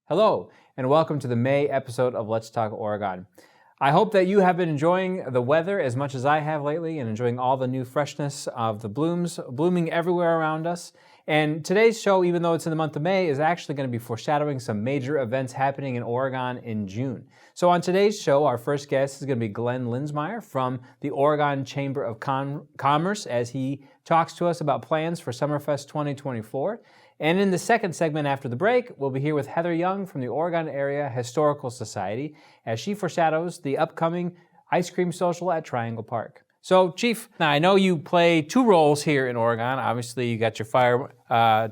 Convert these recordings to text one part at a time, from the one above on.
Hello, and welcome to the May episode of Let's Talk Oregon. I hope that you have been enjoying the weather as much as I have lately and enjoying all the new freshness of the blooms blooming everywhere around us. And today's show, even though it's in the month of May, is actually going to be foreshadowing some major events happening in Oregon in June. So on today's show, our first guest is going to be Glenn Linzmeier from the Oregon Chamber of Commerce as he talks to us about plans for Summerfest 2024. And in the second segment after the break, we'll be here with Heather Young from the Oregon Area Historical Society as she foreshadows the upcoming ice cream social at Triangle Park. So, Chief, now I know you play two roles here in Oregon. Obviously, you got your fire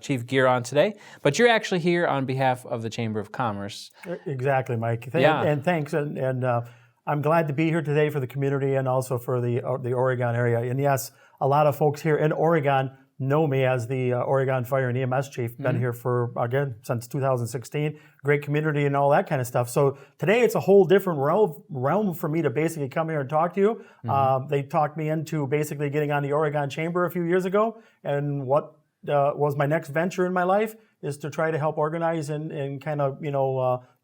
chief gear on today, but you're actually here on behalf of the Chamber of Commerce. Exactly, Mike. Yeah. And thanks. And I'm glad to be here today for the community and also for the Oregon area. And yes, a lot of folks here in Oregon know me as the Oregon Fire and EMS Chief. Been here for, again, since 2016. Great community and all that kind of stuff. So today it's a whole different realm for me to basically come here and talk to you. They talked me into basically getting on the Oregon Chamber a few years ago. And what was my next venture in my life is to try to help organize and kind of,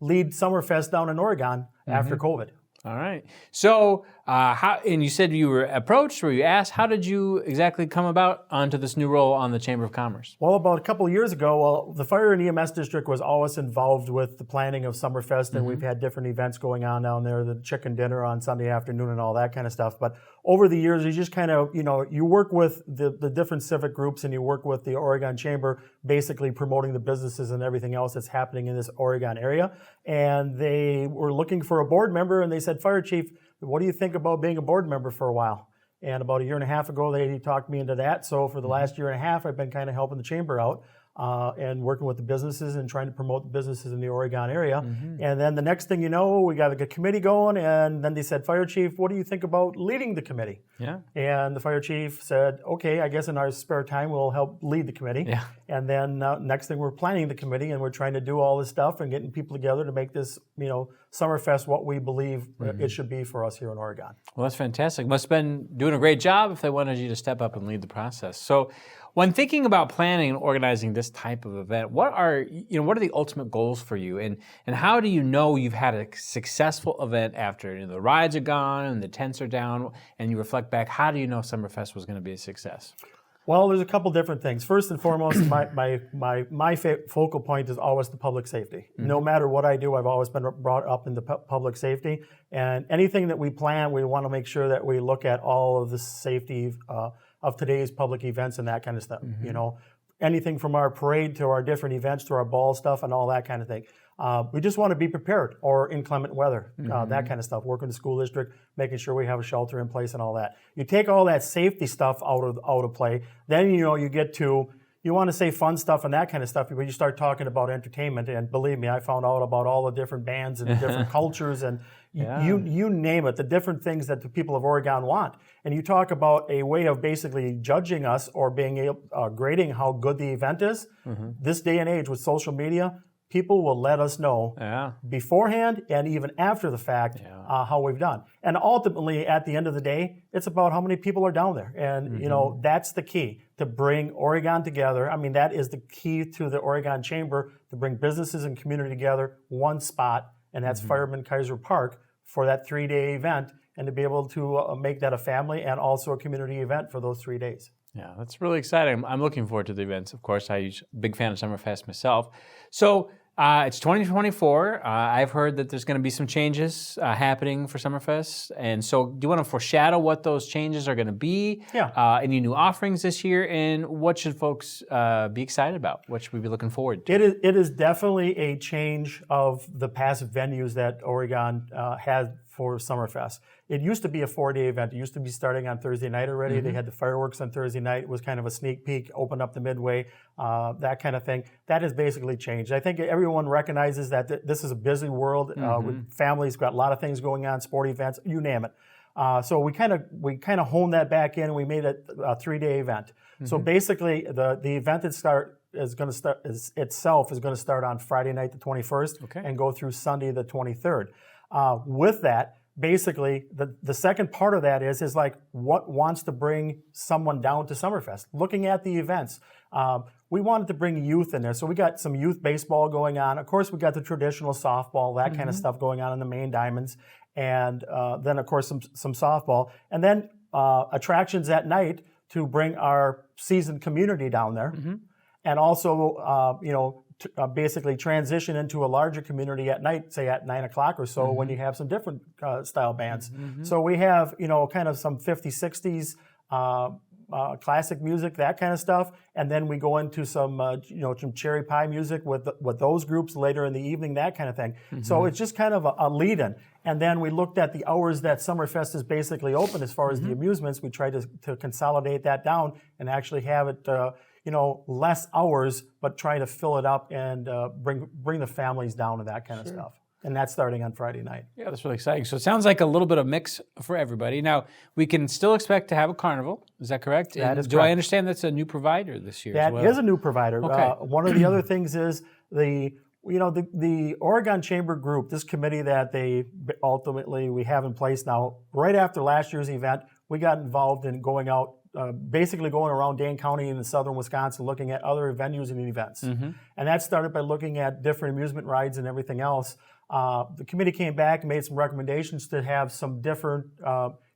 lead Summerfest down in Oregon after COVID. All right. So, and you said you were approached or you asked, how did you exactly come about onto this new role on the Chamber of Commerce? Well, about a couple of years ago, the Fire and EMS District was always involved with the planning of Summerfest, and we've had different events going on down there, the chicken dinner on Sunday afternoon and all that kind of stuff. But over the years, you just kind of, you work with the different civic groups and you work with the Oregon Chamber, basically promoting the businesses and everything else that's happening in this Oregon area. And they were looking for a board member, and they said, Fire Chief, what do you think about being a board member for a while? And about a year and a half ago, they talked me into that. So for the last year and a half, I've been kind of helping the chamber out and working with the businesses and trying to promote the businesses in the Oregon area. And then the next thing you know, we got a committee going, and then they said, Fire Chief, what do you think about leading the committee? Yeah. And the Fire Chief said, okay, I guess in our spare time, we'll help lead the committee. Yeah. And then next thing, we're planning the committee, and we're trying to do all this stuff and getting people together to make this, Summerfest what we believe it should be for us here in Oregon. Well, that's fantastic. Must have been doing a great job if they wanted you to step up and lead the process. So, when thinking about planning and organizing this type of event, what are the ultimate goals for you, and how do you know you've had a successful event after the rides are gone and the tents are down, and you reflect back? How do you know Summerfest was going to be a success? Well, there's a couple different things. First and foremost, my focal point is always the public safety. No matter what I do, I've always been brought up into public safety. And anything that we plan, we want to make sure that we look at all of the safety of today's public events and that kind of stuff. Anything from our parade to our different events to our ball stuff and all that kind of thing. We just want to be prepared, or inclement weather, that kind of stuff. Working the school district, making sure we have a shelter in place and all that. You take all that safety stuff out of play, then you get to, you want to say fun stuff and that kind of stuff, but you start talking about entertainment, and believe me, I found out about all the different bands and different cultures and you name it, the different things that the people of Oregon want. And you talk about a way of basically judging us or being grading how good the event is. This day and age with social media, people will let us know beforehand and even after the fact how we've done. And ultimately, at the end of the day, it's about how many people are down there. And, that's the key, to bring Oregon together. I mean, that is the key to the Oregon Chamber, to bring businesses and community together, one spot, and that's Fireman Kaiser Park for that 3-day event, and to be able to make that a family and also a community event for those 3 days. Yeah, that's really exciting. I'm looking forward to the events. Of course, I'm a big fan of Summerfest myself. So it's 2024. I've heard that there's going to be some changes happening for Summerfest. And so do you want to foreshadow what those changes are going to be? Yeah. Any new offerings this year? And what should folks be excited about? What should we be looking forward to? It is definitely a change of the past venues that Oregon had for Summerfest. It used to be a 4-day event. It used to be starting on Thursday night already. They had the fireworks on Thursday night. It was kind of a sneak peek, open up the midway, that kind of thing. That has basically changed. I think everyone recognizes that this is a busy world with families, got a lot of things going on, sport events, you name it. So we kind of honed that back in, and we made it a 3-day event. So basically, the event is going to start on Friday night, the 21st, and go through Sunday, the 23rd. With that, basically the second part of that is like what wants to bring someone down to Summerfest. Looking at the events, we wanted to bring youth in there, so we got some youth baseball going on. Of course, we got the traditional softball, that kind of stuff going on in the main diamonds, and then of course some softball, and then attractions at night to bring our seasoned community down there, and also basically transition into a larger community at night, say at 9 o'clock or so, when you have some different style bands. So we have, kind of some 50s, 60s classic music, that kind of stuff, and then we go into some, some cherry pie music with those groups later in the evening, that kind of thing. So it's just kind of a lead-in. And then we looked at the hours that Summerfest is basically open as far as the amusements. We tried to consolidate that down and actually have it, less hours, but try to fill it up and bring the families down to that kind of stuff. And that's starting on Friday night. Yeah, that's really exciting. So it sounds like a little bit of mix for everybody. Now, we can still expect to have a carnival. Is that correct? That is correct. Do I understand that's a new provider this year That as well? is a new provider. Okay. One of the other things is the Oregon Chamber Group, this committee that we have in place now. Right after last year's event, we got involved in going out, basically going around Dane County in southern Wisconsin, looking at other venues and events. And that started by looking at different amusement rides and everything else. The committee came back and made some recommendations to have some different,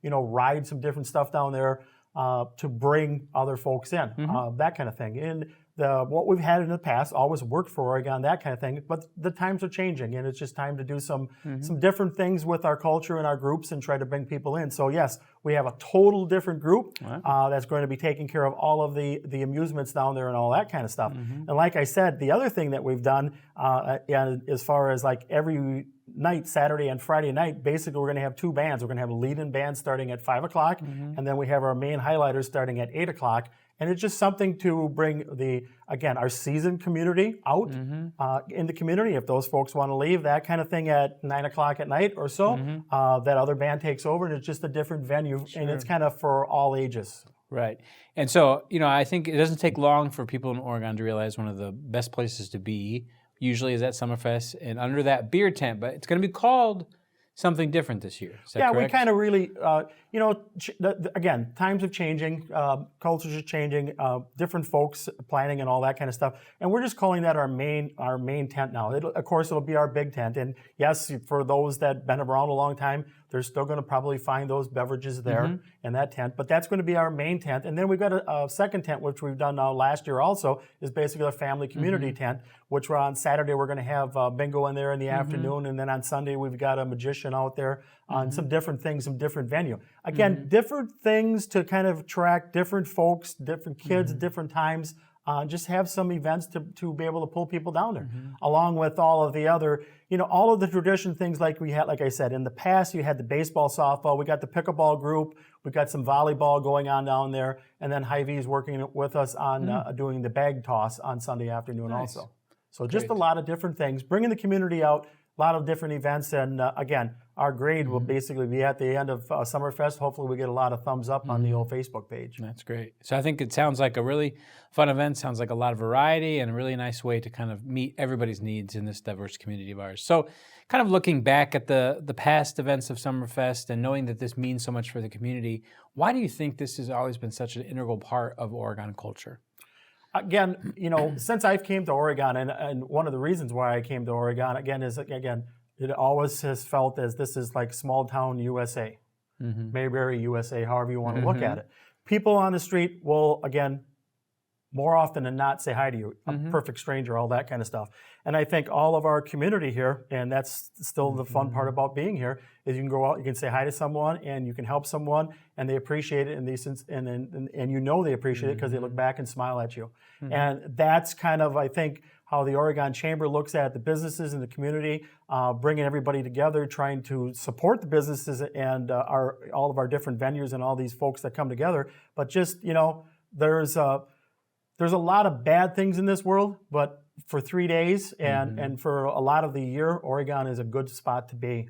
rides, some different stuff down there to bring other folks in, that kind of thing. And what we've had in the past always worked for Oregon, that kind of thing, but the times are changing, and it's just time to do some different things with our culture and our groups and try to bring people in. So yes, we have a total different group that's going to be taking care of all of the amusements down there and all that kind of stuff. And like I said, the other thing that we've done, as far as like every night, Saturday and Friday night, basically we're going to have two bands. We're going to have a lead-in band starting at 5 o'clock, and then we have our main highlighters starting at 8 o'clock. And it's just something to bring our seasoned community out in the community. If those folks want to leave, that kind of thing at 9 o'clock at night or so, that other band takes over, and it's just a different venue, and it's kind of for all ages. Right. And so, I think it doesn't take long for people in Oregon to realize one of the best places to be usually is at Summerfest and under that beer tent, but it's going to be called something different this year. Is that correct? We kind of really, again, times are changing, cultures are changing, different folks planning and all that kind of stuff, and we're just calling that our main tent now. Of course, it'll be our big tent, and yes, for those that have been around a long time, they're still going to probably find those beverages there in that tent, but that's going to be our main tent. And then we've got a second tent, which we've done last year also, is basically a family community tent, which on Saturday we're going to have bingo in there in the afternoon, and then on Sunday we've got a magician out there on some different things, some different venue. Again, different things to kind of attract different folks, different kids, different times. Just have some events to be able to pull people down there, along with all of the other, all of the tradition things like we had, like I said, in the past, you had the baseball, softball, we got the pickleball group, we got some volleyball going on down there, and then Hy-Vee's working with us on doing the bag toss on Sunday afternoon also. So just a lot of different things, bringing the community out, a lot of different events, and again, our grade will basically be at the end of Summerfest. Hopefully we get a lot of thumbs up on the old Facebook page. That's great. So I think it sounds like a really fun event, sounds like a lot of variety, and a really nice way to kind of meet everybody's needs in this diverse community of ours. So kind of looking back at the past events of Summerfest and knowing that this means so much for the community, why do you think this has always been such an integral part of Oregon culture? Again, since I've came to Oregon, and one of the reasons why I came to Oregon, is it always has felt as this is like small town USA, Mayberry USA, however you want to look at it. People on the street will, again, more often than not say hi to you, a perfect stranger, all that kind of stuff. And I think all of our community here, and that's still the fun part about being here, is you can go out, you can say hi to someone, and you can help someone, and they appreciate it, and they appreciate it because they look back and smile at you. And that's kind of, I think, how the Oregon Chamber looks at the businesses in the community, bringing everybody together, trying to support the businesses and all of our different venues and all these folks that come together. But just, there's a lot of bad things in this world, but for 3 days and for a lot of the year, Oregon is a good spot to be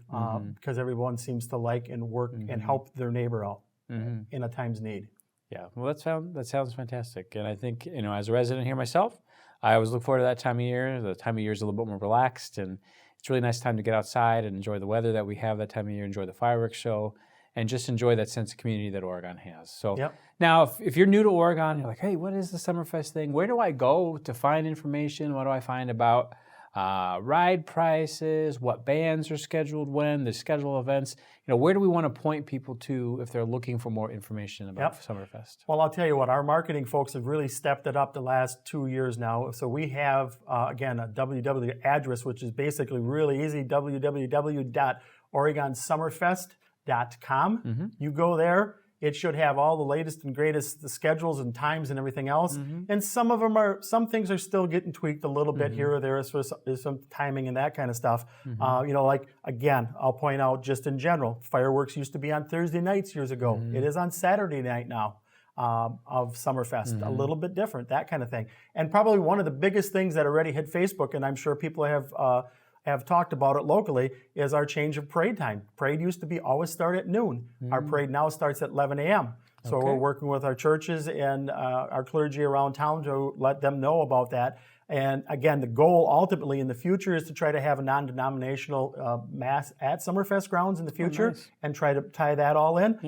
because everyone seems to like and work and help their neighbor out in a time's need. Yeah, well, that sounds fantastic. And I think, as a resident here myself, I always look forward to that time of year. The time of year is a little bit more relaxed, and it's a really nice time to get outside and enjoy the weather that we have that time of year, enjoy the fireworks show, and just enjoy that sense of community that Oregon has. So now, if you're new to Oregon, you're like, hey, what is the Summerfest thing? Where do I go to find information? What do I find about ride prices, what bands are scheduled when, the schedule events? Where do we want to point people to if they're looking for more information about Summerfest? Well, I'll tell you what, our marketing folks have really stepped it up the last 2 years now. So we have, again, a www address, which is basically really easy, www.oregonsummerfest.com. You go there. It should have all the latest and greatest schedules and times and everything else. And some things are still getting tweaked a little bit here or there as some timing and that kind of stuff. Like, again, I'll point out just in general, fireworks used to be on Thursday nights years ago. It is on Saturday night now of Summerfest. A little bit different, that kind of thing. And probably one of the biggest things that already hit Facebook, and I'm sure people have talked about it locally, is our change of parade time. Parade used to be always start at noon. Our parade now starts at 11 a.m. So we're working with our churches and our clergy around town to let them know about that. And again, the goal ultimately in the future is to try to have a non-denominational mass at Summerfest grounds in the future and try to tie that all in.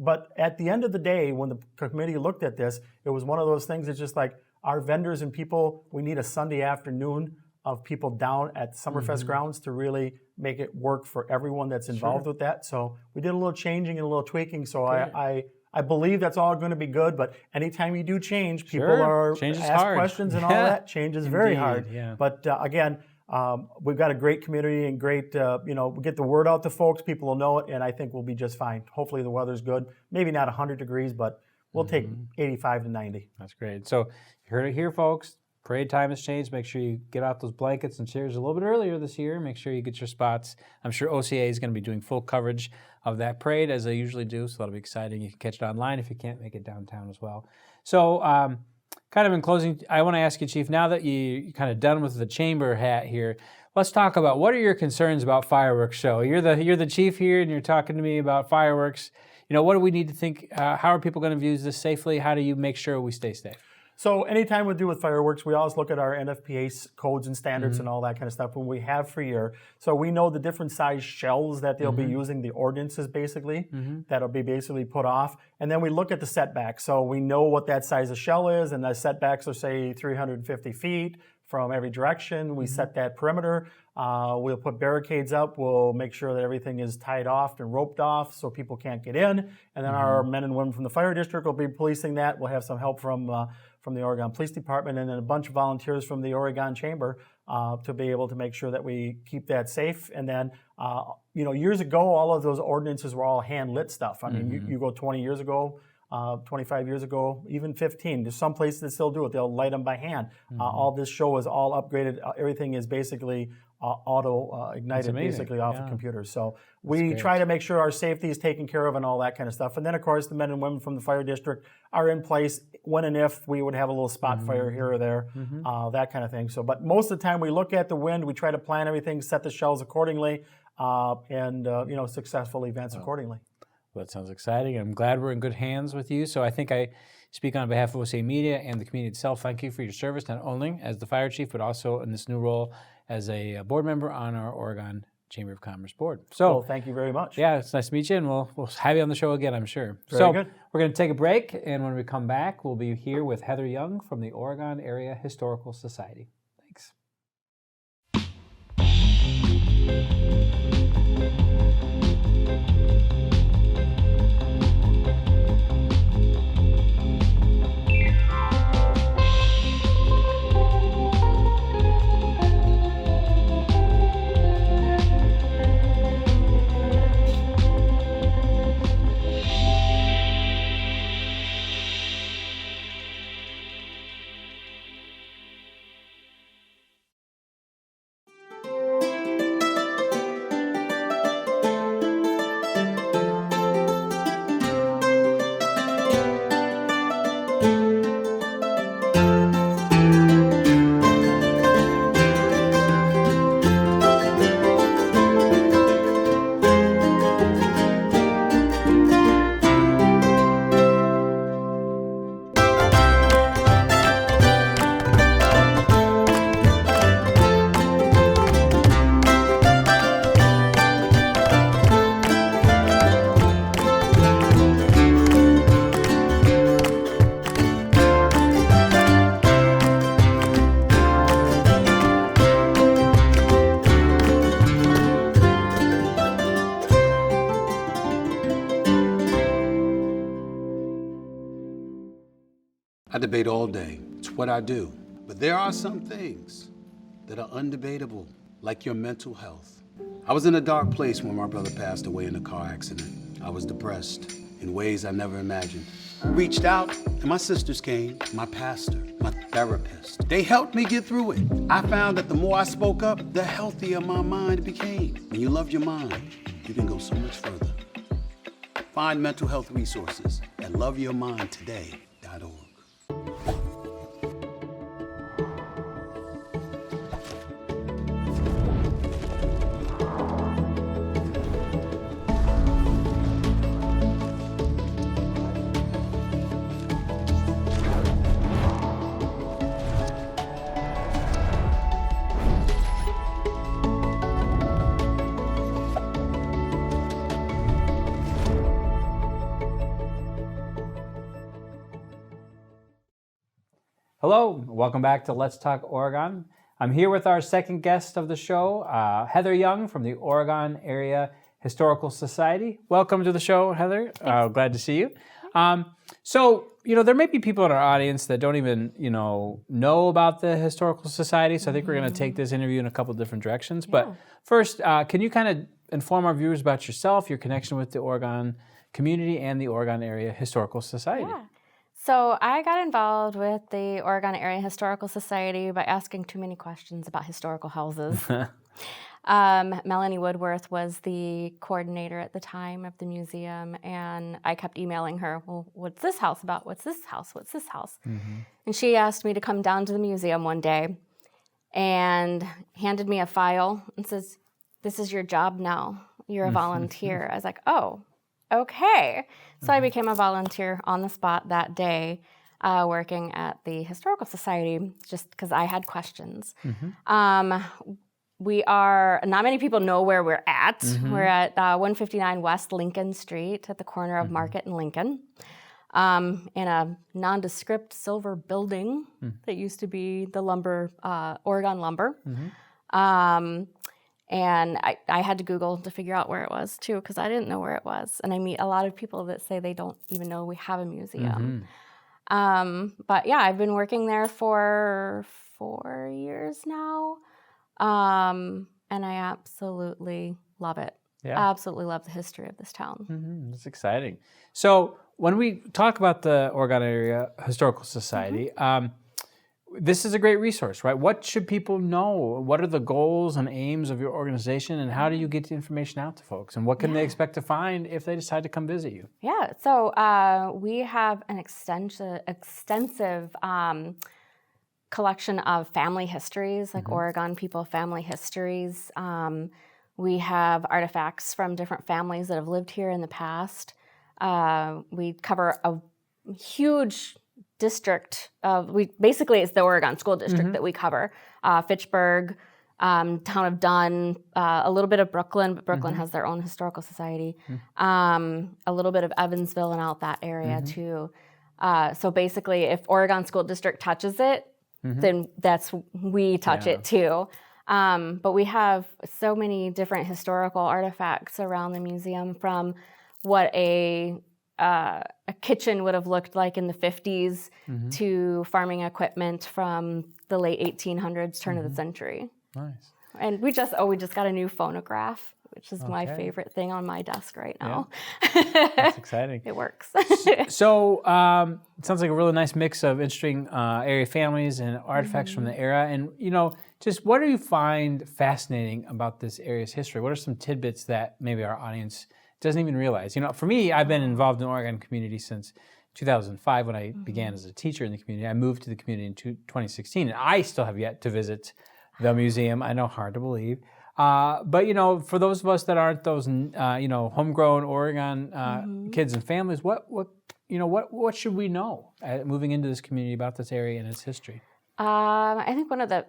But at the end of the day, when the committee looked at this, it was one of those things that's just like our vendors and people, we need a Sunday afternoon of people down at Summerfest grounds to really make it work for everyone that's involved with that. So we did a little changing and a little tweaking. So I believe that's all going to be good. But anytime you do change, people are ask questions and all that. Change is very hard. But again, we've got a great community and great, we get the word out to folks. People will know it, and I think we'll be just fine. Hopefully the weather's good. Maybe not 100 degrees, but we'll take 85 to 90. That's great. So you heard it here, folks. Parade time has changed. Make sure you get out those blankets and chairs a little bit earlier this year. Make sure you get your spots. I'm sure OCA is going to be doing full coverage of that parade as they usually do, so that'll be exciting. You can catch it online if you can't make it downtown as well. So kind of in closing, I want to ask you, Chief, now that you're kind of done with the chamber hat here, let's talk about what are your concerns about fireworks show? You're the chief here and you're talking to me about fireworks. What do we need to think? How are people going to use this safely? How do you make sure we stay safe? So anytime we do with fireworks, we always look at our NFPA codes and standards and all that kind of stuff when we have for year. So we know the different size shells that they'll be using, the ordinances basically, that'll be basically put off. And then we look at the setbacks. So we know what that size of shell is, and the setbacks are, say, 350 feet from every direction. We set that perimeter. We'll put barricades up. We'll make sure that everything is tied off and roped off so people can't get in. And then our men and women from the fire district will be policing that. We'll have some help from the Oregon Police Department and then a bunch of volunteers from the Oregon Chamber to be able to make sure that we keep that safe. And then, years ago, all of those ordinances were all hand-lit stuff. I mean, you go 20 years ago, 25 years ago, even 15. There's some places that still do it. They'll light them by hand. All this show is all upgraded. Everything is basically auto-ignited basically off of computers. So we try to make sure our safety is taken care of and all that kind of stuff. And then, of course, the men and women from the fire district are in place when and if we would have a little spot fire here or there, that kind of thing. So, but most of the time we look at the wind, we try to plan everything, set the shells accordingly, and successful events accordingly. Well, that sounds exciting. I'm glad we're in good hands with you. So I think I speak on behalf of OCA Media and the community itself. Thank you for your service, not only as the fire chief, but also in this new role as a board member on our Oregon Chamber of Commerce board. So thank you very much. Yeah, it's nice to meet you, and we'll have you on the show again, I'm sure. Very good. We're going to take a break, and when we come back, we'll be here with Heather Young from the Oregon Area Historical Society. Thanks. I debate all day. It's what I do. But there are some things that are undebatable, like your mental health. I was in a dark place when my brother passed away in a car accident. I was depressed in ways I never imagined. Reached out, and my sisters came, my pastor, my therapist. They helped me get through it. I found that the more I spoke up, the healthier my mind became. When you love your mind, you can go so much further. Find mental health resources at loveyourmindtoday.org. Hello, welcome back to Let's Talk Oregon. I'm here with our second guest of the show, Heather Young from the Oregon Area Historical Society. Welcome to the show, Heather. Glad to see you. So, there may be people in our audience that don't even, know about the Historical Society, so I think we're going to take this interview in a couple different directions. Yeah. But first, can you kind of inform our viewers about yourself, your connection with the Oregon community and the Oregon Area Historical Society? Yeah. So I got involved with the Oregon Area Historical Society by asking too many questions about historical houses. Melanie Woodworth was the coordinator at the time of the museum, and I kept emailing her, well, what's this house about? What's this house? What's this house? Mm-hmm. And she asked me to come down to the museum one day and handed me a file and says, this is your job now. You're a volunteer. I was like, oh, okay. So I became a volunteer on the spot that day, working at the Historical Society, just because I had questions. We are, not many people know where we're at. We're at 159 West Lincoln Street at the corner of Market and Lincoln, in a nondescript silver building that used to be the lumber, Oregon Lumber. And I had to Google to figure out where it was, too, because I didn't know where it was. And I meet a lot of people that say they don't even know we have a museum. But yeah, I've been working there for 4 years now. And I absolutely love it. Yeah. I absolutely love the history of this town. That's exciting. So when we talk about the Oregon Area Historical Society, this is a great resource, right? What should people know? What are the goals and aims of your organization, and how do you get the information out to folks? And what can they expect to find if they decide to come visit you? Yeah, so we have an extensive collection of family histories, like Oregon people family histories. We have artifacts from different families that have lived here in the past. We cover a huge district of, basically it's the Oregon School District that we cover. Fitchburg, town of Dunn, a little bit of Brooklyn, but Brooklyn has their own historical society. A little bit of Evansville and out that area too. So basically if Oregon School District touches it, then we touch it too. But we have so many different historical artifacts around the museum, from what a kitchen would have looked like in the 50s to farming equipment from the late 1800s, turn of the century. Nice. And we just got a new phonograph, which is my favorite thing on my desk right now. Yeah. That's exciting. It works. So it sounds like a really nice mix of interesting area families and artifacts from the era. And, just what do you find fascinating about this area's history? What are some tidbits that maybe our audience doesn't even realize? For me, I've been involved in the Oregon community since 2005 when I began as a teacher in the community. I moved to the community in 2016, and I still have yet to visit the museum. I know, hard to believe. But, for those of us that aren't those, homegrown Oregon kids and families, what should we know moving into this community about this area and its history? I think one of the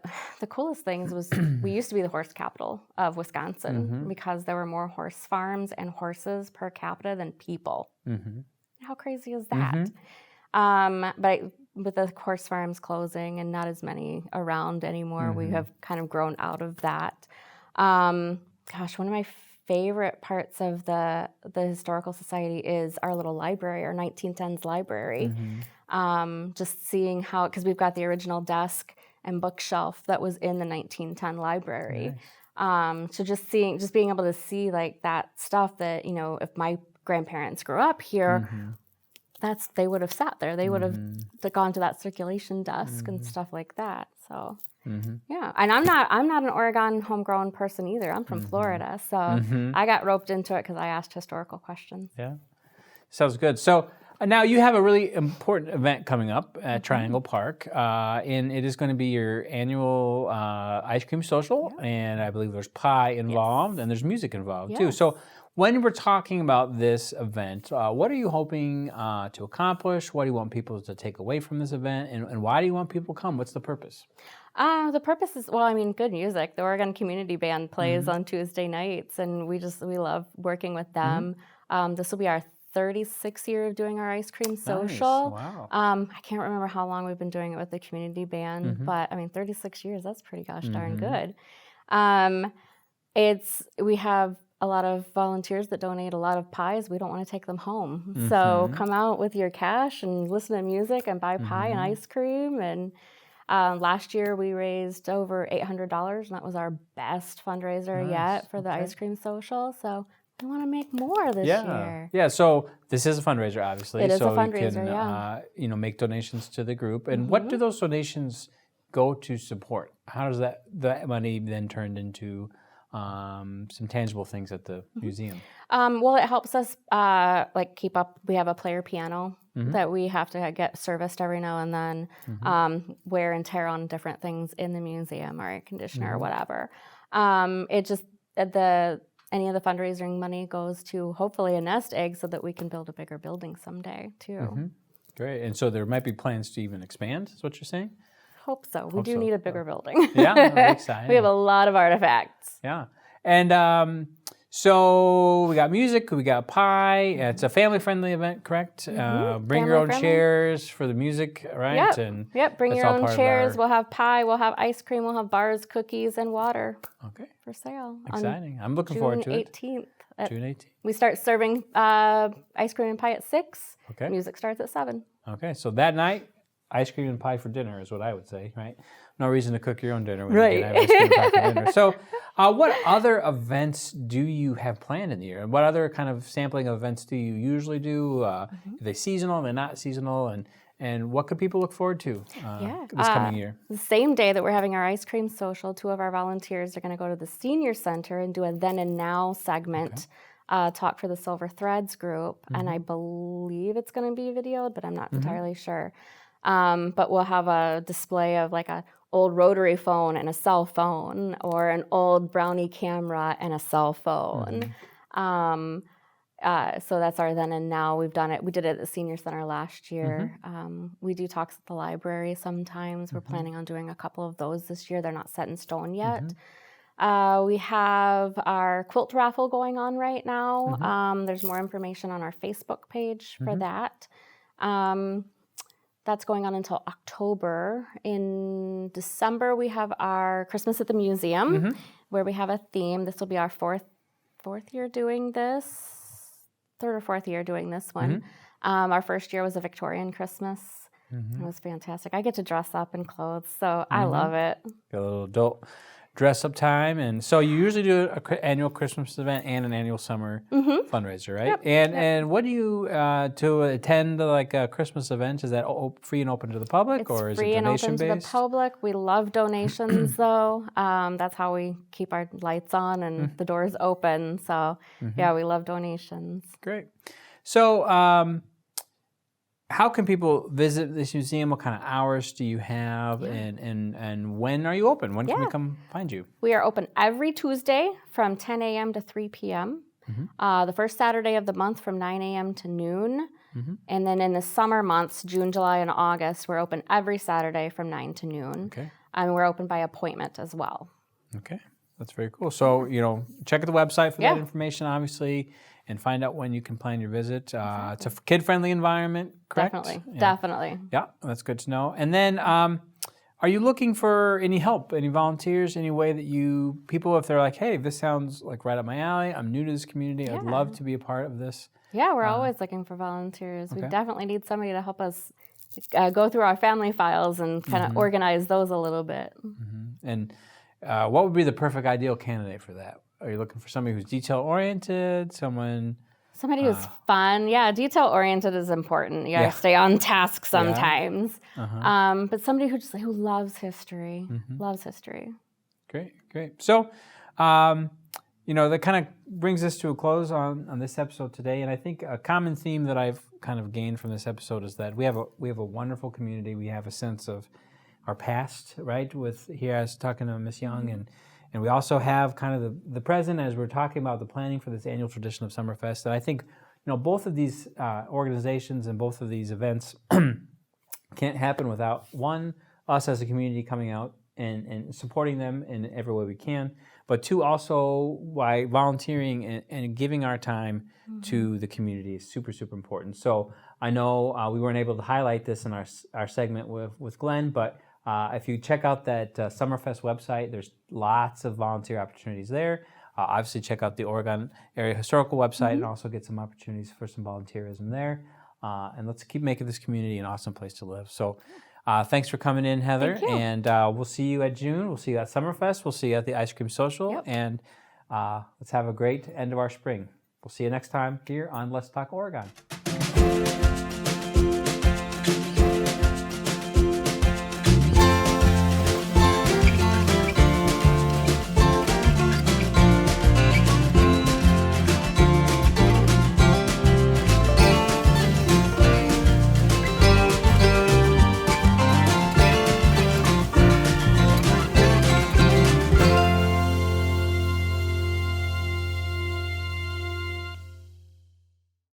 coolest things was we used to be the horse capital of Wisconsin because there were more horse farms and horses per capita than people. How crazy is that? But with the horse farms closing and not as many around anymore, we have kind of grown out of that. One of my favorite parts of the Historical Society is our little library, our 1910s library. Just seeing how, because we've got the original desk and bookshelf that was in the 1910 library. Nice. So just being able to see like that stuff that, if my grandparents grew up here, they would have sat there. They would have gone to that circulation desk and stuff like that. So yeah, and I'm not an Oregon homegrown person either. I'm from Florida, so I got roped into it because I asked historical questions. Yeah, sounds good. So now you have a really important event coming up at Triangle Park, and it is going to be your annual ice cream social, and I believe there's pie involved and there's music involved too. So when we're talking about this event, what are you hoping to accomplish? What do you want people to take away from this event, and why do you want people to come? What's the purpose? The purpose is, good music. The Oregon Community Band plays on Tuesday nights, and we love working with them. This will be our 36th year of doing our ice cream social. Wow. I can't remember how long we've been doing it with the community band, but 36 years, that's pretty gosh darn good. We have a lot of volunteers that donate a lot of pies. We don't want to take them home. So come out with your cash and listen to music and buy pie and ice cream. And last year we raised over $800, and that was our best fundraiser yet for the ice cream social. So we want to make more this year. Yeah, so this is a fundraiser, obviously. It is so a fundraiser, you can, make donations to the group. And what do those donations go to support? How does that money then turn into some tangible things at the museum? Well, it helps us keep up. We have a player piano that we have to get serviced every now and then. Wear and tear on different things in the museum, or air conditioner or whatever. Any of the fundraising money goes to hopefully a nest egg so that we can build a bigger building someday too. Great. And so there might be plans to even expand, is what you're saying? Hope so. We do need a bigger building. Yeah, exciting. We have a lot of artifacts. Yeah. And so we got music, we got pie. It's a family-friendly event, correct? Bring your own chairs for the music, right? Yep. Bring your own chairs. We'll have pie. We'll have ice cream. We'll have bars, cookies, and water. Okay. For sale. Exciting. I'm looking forward to it. June 18th. We start serving ice cream and pie at 6. Okay. Music starts at 7. Okay. So that night, ice cream and pie for dinner is what I would say, right? No reason to cook your own dinner when you can have ice cream and pie for dinner. So what other events do you have planned in the year? And what other kind of sampling events do you usually do? Are they seasonal? They're not seasonal? And what could people look forward to this coming year? The same day that we're having our ice cream social, 2 of our volunteers are going to go to the senior center and do a then and now segment, talk for the Silver Threads group. And I believe it's going to be videoed, but I'm not entirely sure. But we'll have a display of like a old rotary phone and a cell phone, or an old Brownie camera and a cell phone. So that's our then and now. We've done it. We did it at the senior center last year. We do talks at the library sometimes. We're planning on doing a couple of those this year. They're not set in stone yet. We have our quilt raffle going on right now. There's more information on our Facebook page for that. That's going on until October. In December, we have our Christmas at the Museum, where we have a theme. This will be our fourth year doing this, 3rd or 4th year doing this one. Our first year was a Victorian Christmas. It was fantastic. I get to dress up in clothes, so I love it. Got a little adult dress-up time. And so you usually do an annual Christmas event and an annual summer fundraiser, right? Yep. And what do you, to attend like a Christmas event, is that free and open to the public, or is it donation-based? It's free and open to the public. We love donations, though. That's how we keep our lights on and the doors open. So, yeah, we love donations. Great. So, how can people visit this museum? What kind of hours do you have, and when are you open? When can we come find you? We are open every Tuesday from 10 a.m. to 3 p.m. The first Saturday of the month from 9 a.m. to noon. And then in the summer months, June, July, and August, we're open every Saturday from 9 to noon. Okay. And we're open by appointment as well. Okay, that's very cool. So, check out the website for that information, obviously, and find out when you can plan your visit. It's a kid-friendly environment, correct? Definitely. Yeah, that's good to know. And then, are you looking for any help, any volunteers, any way that people, if they're like, hey, this sounds like right up my alley, I'm new to this community, I'd love to be a part of this. Yeah, we're always looking for volunteers. We definitely need somebody to help us go through our family files and kind of organize those a little bit. And what would be the perfect ideal candidate for that? Are you looking for somebody who's detail-oriented, Somebody who's fun. Yeah, detail-oriented is important. You gotta stay on task sometimes. But somebody who loves history, loves history. Great. So, that kind of brings us to a close on this episode today. And I think a common theme that I've kind of gained from this episode is that we have a wonderful community. We have a sense of our past, right? With here, I was talking to Miss Young, and we also have kind of the present as we're talking about the planning for this annual tradition of Summerfest. And I think, both of these organizations and both of these events can't happen without, one, us as a community coming out and supporting them in every way we can, but two, also by volunteering and giving our time to the community is super, super important. So I know we weren't able to highlight this in our segment with Glenn, but if you check out that Summerfest website, there's lots of volunteer opportunities there. Obviously, check out the Oregon Area Historical website and also get some opportunities for some volunteerism there. And let's keep making this community an awesome place to live. So thanks for coming in, Heather. Thank you. And we'll see you at June. We'll see you at Summerfest. We'll see you at the Ice Cream Social. Yep. And let's have a great end of our spring. We'll see you next time here on Let's Talk Oregon.